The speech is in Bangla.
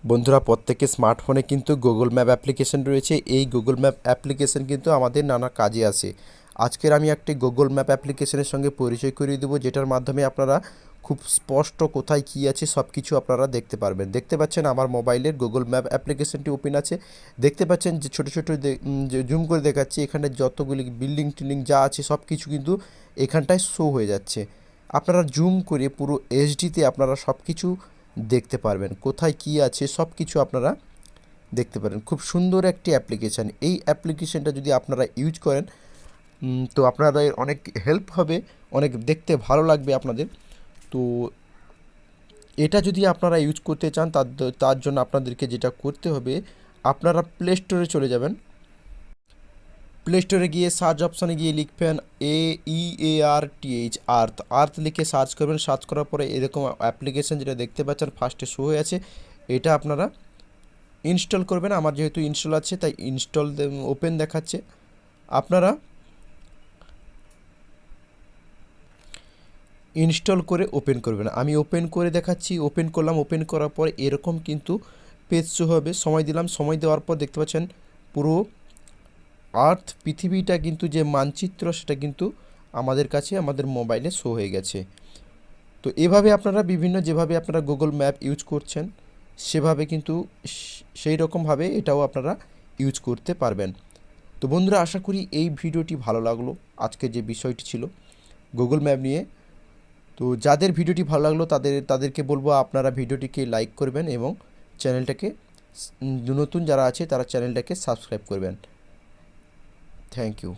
বন্ধুরা প্রত্যেকের স্মার্টফোনে কিন্তু গুগল ম্যাপ অ্যাপ্লিকেশন রয়েছে। এই গুগল ম্যাপ অ্যাপ্লিকেশন কিন্তু আমাদের নানা কাজে আসে। আজকের আমি একটি গুগল ম্যাপ অ্যাপ্লিকেশনের সঙ্গে পরিচয় করিয়ে দেবো, যেটার মাধ্যমে আপনারা খুব স্পষ্ট কোথায় কী আছে সব কিছু আপনারা দেখতে পারবেন। দেখতে পাচ্ছেন আমার মোবাইলের গুগল ম্যাপ অ্যাপ্লিকেশনটি ওপেন আছে। দেখতে পাচ্ছেন যে ছোটো ছোটো জুম করে দেখাচ্ছি, এখানে যতগুলি বিল্ডিং টিল্ডিং যা আছে সব কিছু কিন্তু এখানটায় শো হয়ে যাচ্ছে। আপনারা জুম করে পুরো এইচডিতে আপনারা সব কিছু দেখতে পারবেন, কোথায় কী আছে সব কিছু আপনারা দেখতে পারেন। খুব সুন্দর একটি অ্যাপ্লিকেশান। এই অ্যাপ্লিকেশানটা যদি আপনারা ইউজ করেন তো আপনাদের অনেক হেল্প হবে, অনেক দেখতে ভালো লাগবে আপনাদের। তো এটা যদি আপনারা ইউজ করতে চান তার জন্য আপনাদেরকে যেটা করতে হবে, আপনারা প্লে স্টোরে চলে যাবেন। প্লে স্টোরে গিয়ে সার্চ অপশানে গিয়ে লিখবেন AEARTH আর্থ আর্থ লিখে সার্চ করবেন। সার্চ করার পরে এরকম অ্যাপ্লিকেশান যেটা দেখতে পাচ্ছেন ফার্স্টে শো হয়ে আছে, এটা আপনারা ইনস্টল করবেন। আমার যেহেতু ইনস্টল আছে তাই ইনস্টল ওপেন দেখাচ্ছে। আপনারা ইনস্টল করে ওপেন করবেন। আমি ওপেন করে দেখাচ্ছি, ওপেন করলাম। ওপেন করার পর এরকম কিন্তু পেজ শো হবে। সময় দিলাম, সময় দেওয়ার পর দেখতে পাচ্ছেন পুরো আর্থ পৃথিবীটা কিন্তু যে মানচিত্র সেটা কিন্তু আমাদের কাছে আমাদের মোবাইলে শো হয়ে গেছে। তো এভাবে আপনারা বিভিন্ন যেভাবে আপনারা গুগল ম্যাপ ইউজ করছেন সেভাবে কিন্তু সেই রকমভাবে এটাও আপনারা ইউজ করতে পারবেন। তো বন্ধুরা, আশা করি এই ভিডিওটি ভালো লাগলো। আজকে যে বিষয়টি ছিল গুগল ম্যাপ নিয়ে, তো যাদের ভিডিওটি ভালো লাগলো তাদেরকে বলবো আপনারা ভিডিওটিকে লাইক করবেন এবং চ্যানেলটাকে, নতুন যারা আছে তারা চ্যানেলটাকে সাবস্ক্রাইব করবেন। Thank you.